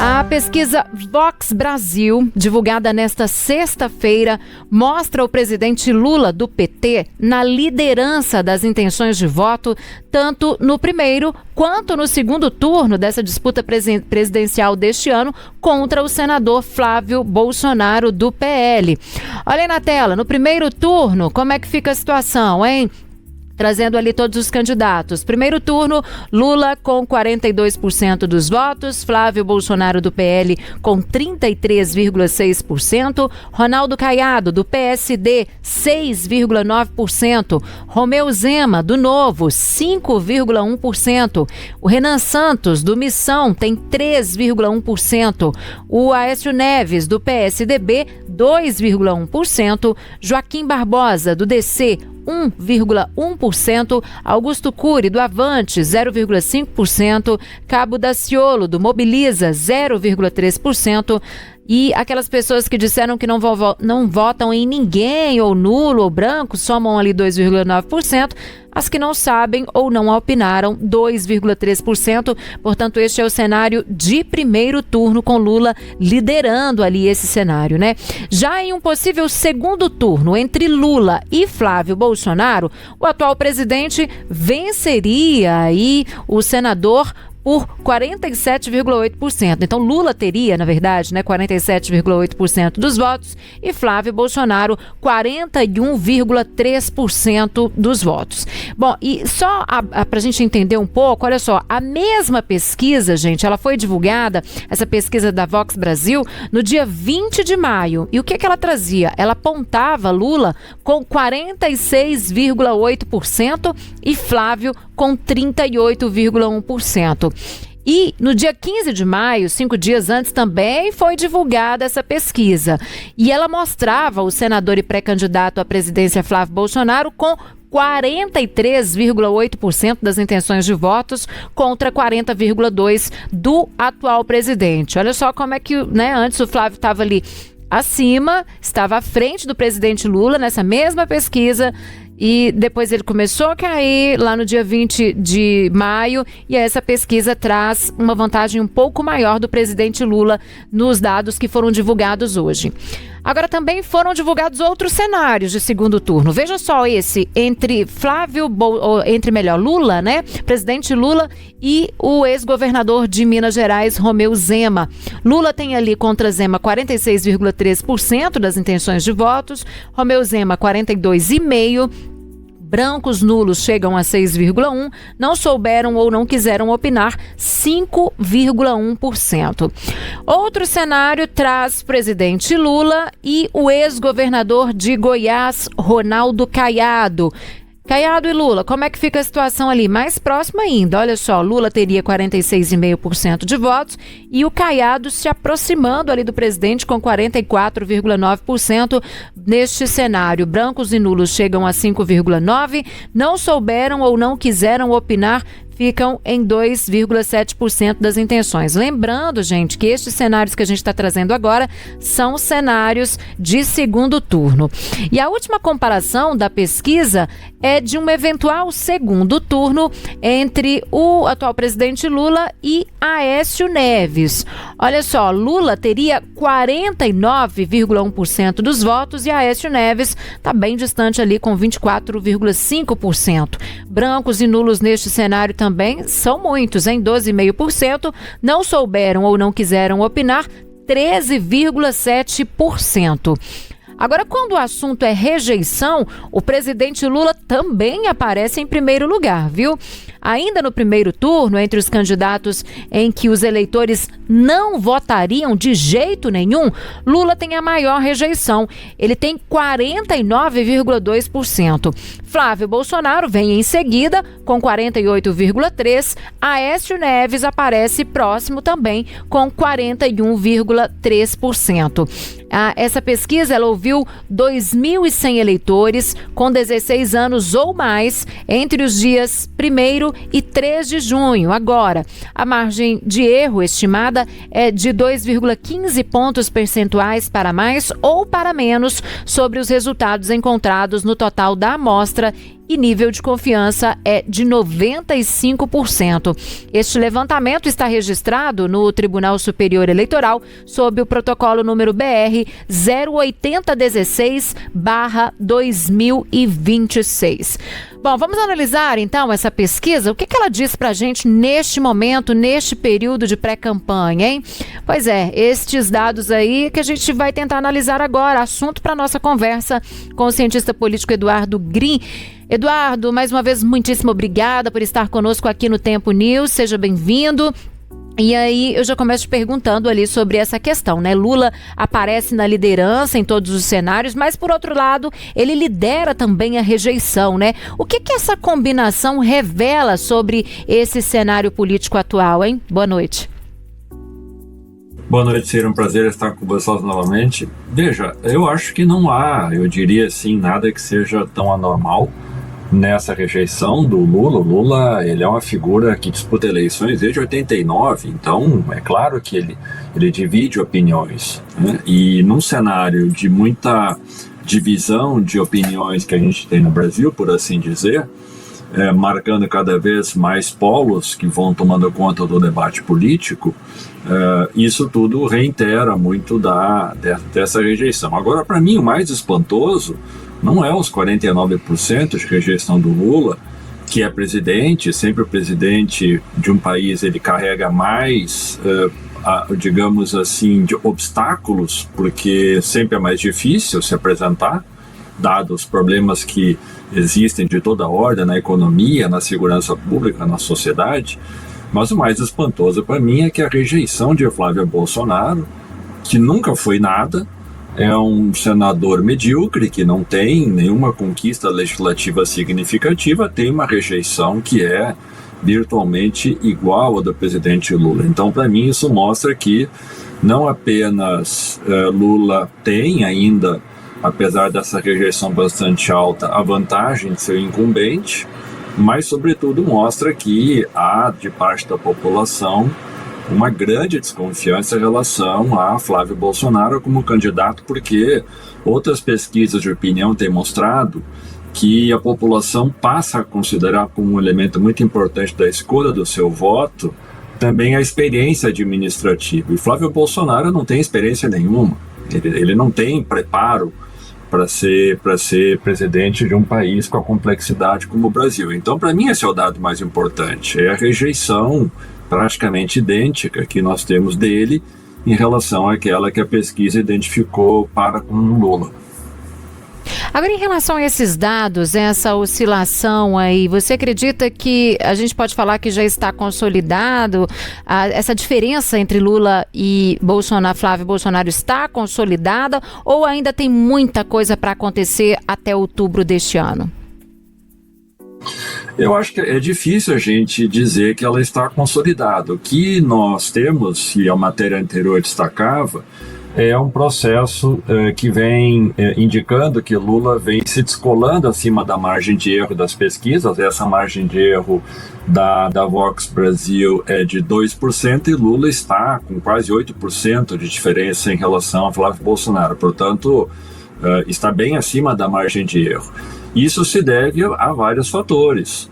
A pesquisa Vox Brasil, divulgada nesta sexta-feira, mostra o presidente Lula, do PT, na liderança das intenções de voto, tanto no primeiro quanto no segundo turno dessa disputa presidencial deste ano contra o senador Flávio Bolsonaro, do PL. Olha aí na tela, no primeiro turno, como é que fica a situação, hein? Trazendo ali todos os candidatos. Primeiro turno, Lula com 42% dos votos, Flávio Bolsonaro do PL com 33,6%, Ronaldo Caiado do PSD 6,9%, Romeu Zema do Novo 5,1%, o Renan Santos do Missão tem 3,1%, o Aécio Neves do PSDB 2,1%, Joaquim Barbosa do DC 1,1%, Augusto Cury do Avante 0,5%, Cabo Daciolo do Mobiliza 0,3%, e aquelas pessoas que disseram que não votam em ninguém, ou nulo ou branco, somam ali 2,9%, as que não sabem ou não opinaram 2,3%, portanto este é o cenário de primeiro turno, com Lula liderando ali esse cenário, né? Já em um possível segundo turno entre Lula e Flávio Bolsonaro, o atual presidente venceria aí o senador por 47,8%. Então Lula teria, na verdade, 47,8% dos votos e Flávio Bolsonaro 41,3% dos votos. Bom, e só para a gente entender um pouco, olha só, a mesma pesquisa, gente, ela foi divulgada, essa pesquisa da Vox Brasil, no dia 20 de maio. E o que ela trazia? Ela apontava Lula com 46,8% e Flávio com 38,1%. E no dia 15 de maio, 5 dias antes, também foi divulgada essa pesquisa. E ela mostrava o senador e pré-candidato à presidência Flávio Bolsonaro com 43,8% das intenções de votos contra 40,2% do atual presidente. Olha só como é que, antes o Flávio estava ali acima, estava à frente do presidente Lula nessa mesma pesquisa, e depois ele começou a cair lá no dia 20 de maio, e essa pesquisa traz uma vantagem um pouco maior do presidente Lula nos dados que foram divulgados hoje. Agora também foram divulgados outros cenários de segundo turno. Veja só esse, entre Lula, presidente Lula, e o ex-governador de Minas Gerais, Romeu Zema. Lula tem ali contra Zema 46,3% das intenções de votos, Romeu Zema 42,5%, brancos nulos chegam a 6,1%, não souberam ou não quiseram opinar 5,1%. Outro cenário traz presidente Lula e o ex-governador de Goiás, Ronaldo Caiado. Caiado e Lula, como é que fica a situação ali? Mais próximo ainda, olha só, Lula teria 46,5% de votos e o Caiado se aproximando ali do presidente com 44,9% neste cenário. Brancos e nulos chegam a 5,9%, não souberam ou não quiseram opinar, ficam em 2,7% das intenções. Lembrando, gente, que estes cenários que a gente está trazendo agora são cenários de segundo turno. E a última comparação da pesquisa é de um eventual segundo turno entre o atual presidente Lula e Aécio Neves. Olha só, Lula teria 49,1% dos votos e Aécio Neves está bem distante ali com 24,5%. Brancos e nulos neste cenário também são muitos, em 12,5%, não souberam ou não quiseram opinar, 13,7%. Agora, quando o assunto é rejeição, o presidente Lula também aparece em primeiro lugar, viu? Ainda no primeiro turno, entre os candidatos em que os eleitores não votariam de jeito nenhum, Lula tem a maior rejeição. Ele tem 49,2%. Flávio Bolsonaro vem em seguida, com 48,3%. Aécio Neves aparece próximo também, com 41,3%. Essa pesquisa ela ouviu 2.100 eleitores com 16 anos ou mais entre os dias 1º julho e 3 de junho. Agora, a margem de erro estimada é de 2,15 pontos percentuais para mais ou para menos sobre os resultados encontrados no total da amostra, e nível de confiança é de 95%. Este levantamento está registrado no Tribunal Superior Eleitoral sob o protocolo número BR 08016/2026. Bom, vamos analisar então essa pesquisa. O que ela diz pra gente neste momento, neste período de pré-campanha, hein? Pois é, estes dados aí que a gente vai tentar analisar agora. Assunto para nossa conversa com o cientista político Eduardo Green. Eduardo, mais uma vez, muitíssimo obrigada por estar conosco aqui no Tempo News. Seja bem-vindo. E aí, eu já começo te perguntando ali sobre essa questão, né? Lula aparece na liderança em todos os cenários, mas, por outro lado, ele lidera também a rejeição, né? O que essa combinação revela sobre esse cenário político atual, hein? Boa noite. Boa noite, Ciro. Um prazer estar com vocês novamente. Veja, eu acho que não há, eu diria assim, nada que seja tão anormal nessa rejeição do Lula. O Lula, ele é uma figura que disputa eleições desde 89, então é claro que ele divide opiniões, né? E num cenário de muita divisão de opiniões que a gente tem no Brasil, por assim dizer, marcando cada vez mais polos que vão tomando conta do debate político, isso tudo reitera muito dessa rejeição. Agora, para mim, o mais espantoso não é os 49% de rejeição do Lula, que é presidente, sempre o presidente de um país, ele carrega mais, digamos assim, de obstáculos, porque sempre é mais difícil se apresentar, dados os problemas que existem de toda ordem na economia, na segurança pública, na sociedade. Mas o mais espantoso para mim é que a rejeição de Flávio Bolsonaro, que nunca foi nada, é um senador medíocre que não tem nenhuma conquista legislativa significativa, tem uma rejeição que é virtualmente igual à do presidente Lula. Então, para mim, isso mostra que não apenas Lula tem ainda, apesar dessa rejeição bastante alta, a vantagem de ser incumbente, mas, sobretudo, mostra que há, de parte da população, uma grande desconfiança em relação a Flávio Bolsonaro como candidato, porque outras pesquisas de opinião têm mostrado que a população passa a considerar como um elemento muito importante da escolha do seu voto também a experiência administrativa. E Flávio Bolsonaro não tem experiência nenhuma, ele não tem preparo para ser presidente de um país com a complexidade como o Brasil. Então, para mim, esse é o dado mais importante, é a rejeição praticamente idêntica que nós temos dele em relação àquela que a pesquisa identificou para com Lula. Agora, em relação a esses dados, essa oscilação aí, você acredita que a gente pode falar que já está consolidado? Essa diferença entre Lula e Bolsonaro, Flávio Bolsonaro, está consolidada ou ainda tem muita coisa para acontecer até outubro deste ano? Eu acho que é difícil a gente dizer que ela está consolidada. O que nós temos, e a matéria anterior destacava, é um processo que vem indicando que Lula vem se descolando acima da margem de erro das pesquisas. Essa margem de erro da Vox Brasil é de 2% e Lula está com quase 8% de diferença em relação a Flávio Bolsonaro. Portanto, está bem acima da margem de erro. Isso se deve a vários fatores.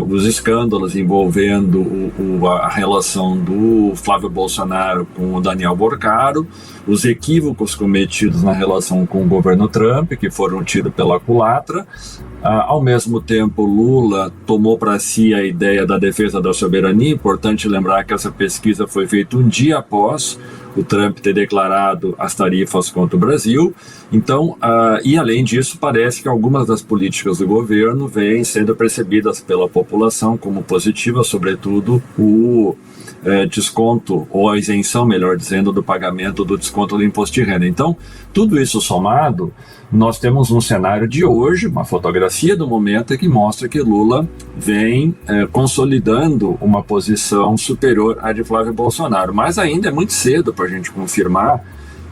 Os escândalos envolvendo a relação do Flávio Bolsonaro com o Daniel Borcaro, os equívocos cometidos na relação com o governo Trump, que foram tidos pela culatra. Ao mesmo tempo, Lula tomou para si a ideia da defesa da soberania. Importante lembrar que essa pesquisa foi feita um dia após o Trump ter declarado as tarifas contra o Brasil. Então, e além disso, parece que algumas das políticas do governo vêm sendo percebidas pela população como positivas, sobretudo o desconto, ou a isenção, melhor dizendo, do pagamento do desconto do imposto de renda. Então, tudo isso somado, nós temos um cenário de hoje, uma fotografia do momento que mostra que Lula vem consolidando uma posição superior à de Flávio Bolsonaro. Mas ainda é muito cedo para a gente confirmar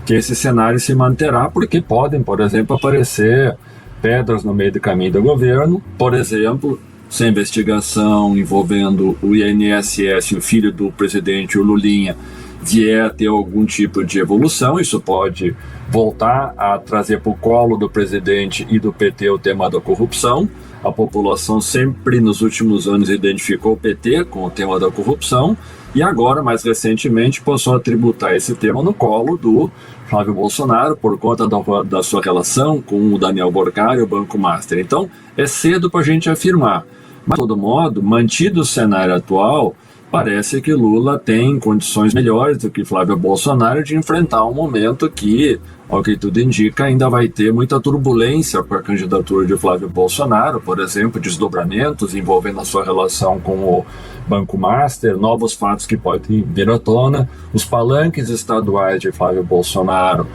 que esse cenário se manterá, porque podem, por exemplo, aparecer pedras no meio do caminho do governo. Por exemplo, se a investigação envolvendo o INSS e o filho do presidente, o Lulinha, vier a ter algum tipo de evolução, isso pode voltar a trazer para o colo do presidente e do PT o tema da corrupção. A população sempre nos últimos anos identificou o PT com o tema da corrupção e agora, mais recentemente, passou a tributar esse tema no colo do Flávio Bolsonaro por conta da sua relação com o Daniel Borcari e o Banco Master. Então, é cedo para a gente afirmar. Mas, de todo modo, mantido o cenário atual, parece que Lula tem condições melhores do que Flávio Bolsonaro de enfrentar um momento que, ao que tudo indica, ainda vai ter muita turbulência com a candidatura de Flávio Bolsonaro, por exemplo, desdobramentos envolvendo a sua relação com o Banco Master, novos fatos que podem vir à tona, os palanques estaduais de Flávio Bolsonaro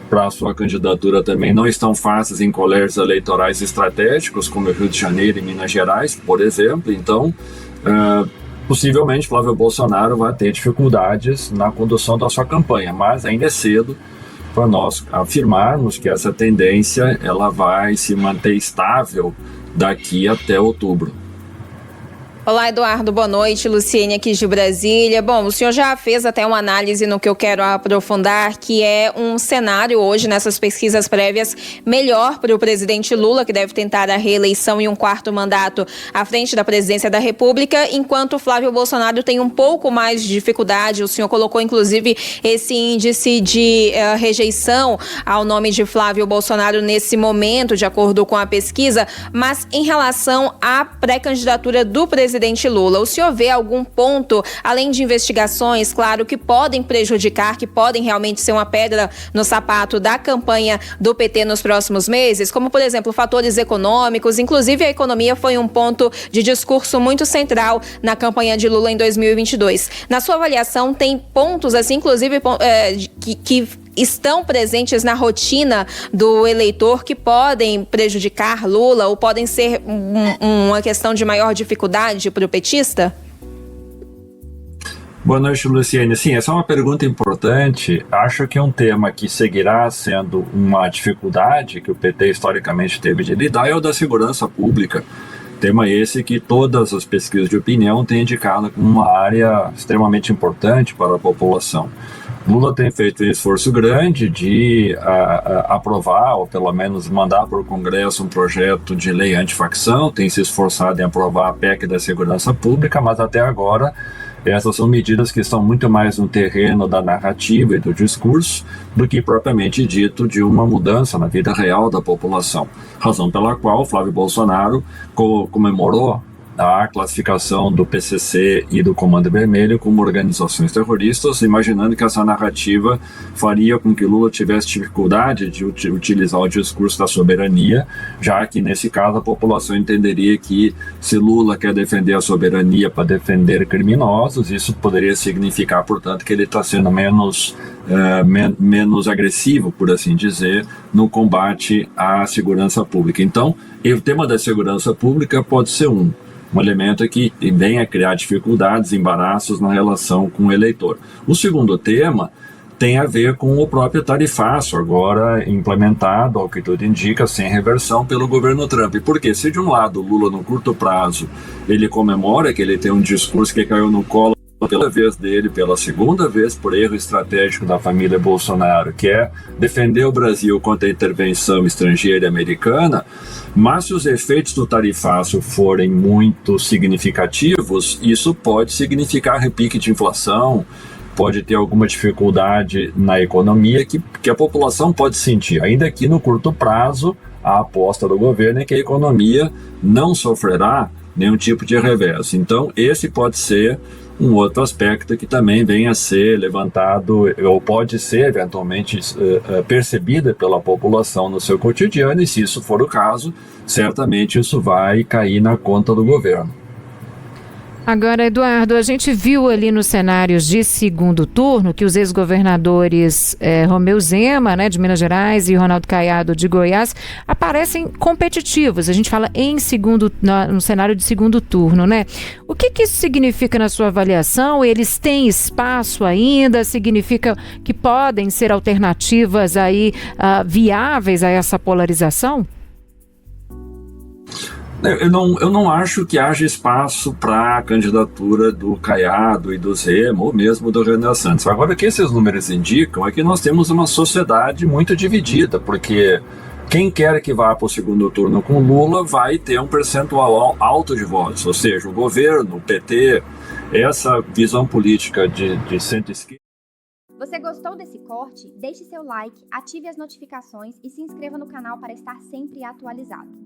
para a sua candidatura também não estão fáceis em colégios eleitorais estratégicos, como o Rio de Janeiro e Minas Gerais, por exemplo. Então, possivelmente Flávio Bolsonaro vai ter dificuldades na condução da sua campanha, mas ainda é cedo para nós afirmarmos que essa tendência ela vai se manter estável daqui até outubro. Olá, Eduardo, boa noite. Luciene aqui de Brasília. Bom, o senhor já fez até uma análise no que eu quero aprofundar, que é um cenário hoje, nessas pesquisas prévias, melhor para o presidente Lula, que deve tentar a reeleição em um quarto mandato à frente da presidência da República, enquanto Flávio Bolsonaro tem um pouco mais de dificuldade. O senhor colocou, inclusive, esse índice de rejeição ao nome de Flávio Bolsonaro nesse momento, de acordo com a pesquisa, mas em relação à pré-candidatura do presidente Lula, o senhor vê algum ponto, além de investigações, claro, que podem prejudicar, que podem realmente ser uma pedra no sapato da campanha do PT nos próximos meses, como, por exemplo, fatores econômicos? Inclusive, a economia foi um ponto de discurso muito central na campanha de Lula em 2022. Na sua avaliação, tem pontos, assim, inclusive, que estão presentes na rotina do eleitor que podem prejudicar Lula ou podem ser uma questão de maior dificuldade para o petista? Boa noite, Luciene. Sim, essa é uma pergunta importante. Acho que é um tema que seguirá sendo uma dificuldade que o PT historicamente teve de lidar é o da segurança pública. Tema esse que todas as pesquisas de opinião têm indicado como uma área extremamente importante para a população. Lula tem feito um esforço grande de aprovar, ou pelo menos mandar para o Congresso um projeto de lei antifacção, tem se esforçado em aprovar a PEC da segurança pública, mas até agora essas são medidas que estão muito mais no terreno da narrativa e do discurso do que propriamente dito de uma mudança na vida real da população. Razão pela qual Flávio Bolsonaro comemorou a classificação do PCC e do Comando Vermelho como organizações terroristas, imaginando que essa narrativa faria com que Lula tivesse dificuldade de utilizar o discurso da soberania, já que, nesse caso, a população entenderia que se Lula quer defender a soberania para defender criminosos, isso poderia significar, portanto, que ele está sendo menos agressivo, por assim dizer, no combate à segurança pública. Então, o tema da segurança pública pode ser um elemento que vem a criar dificuldades, embaraços na relação com o eleitor. O segundo tema tem a ver com o próprio tarifaço, agora implementado, ao que tudo indica, sem reversão pelo governo Trump. Porque se de um lado Lula, no curto prazo, ele comemora que ele tem um discurso que caiu no colo pela vez dele, pela segunda vez por erro estratégico da família Bolsonaro, que é defender o Brasil contra a intervenção estrangeira e americana, mas se os efeitos do tarifaço forem muito significativos, isso pode significar repique de inflação, pode ter alguma dificuldade na economia que a população pode sentir, ainda que no curto prazo a aposta do governo é que a economia não sofrerá nenhum tipo de revés. Então esse pode ser um outro aspecto que também vem a ser levantado ou pode ser eventualmente percebida pela população no seu cotidiano, e se isso for o caso, certamente isso vai cair na conta do governo. Agora, Eduardo, a gente viu ali nos cenários de segundo turno que os ex-governadores Romeu Zema, né, de Minas Gerais, e Ronaldo Caiado, de Goiás, aparecem competitivos. A gente fala no cenário de segundo turno, né? O que isso significa na sua avaliação? Eles têm espaço ainda? Significa que podem ser alternativas aí viáveis a essa polarização? Eu não acho que haja espaço para a candidatura do Caiado e do Zema, ou mesmo do Renan Santos. Agora, o que esses números indicam é que nós temos uma sociedade muito dividida, porque quem quer que vá para o segundo turno com Lula vai ter um percentual alto de votos, ou seja, o governo, o PT, essa visão política de centro-esquerda. Você gostou desse corte? Deixe seu like, ative as notificações e se inscreva no canal para estar sempre atualizado.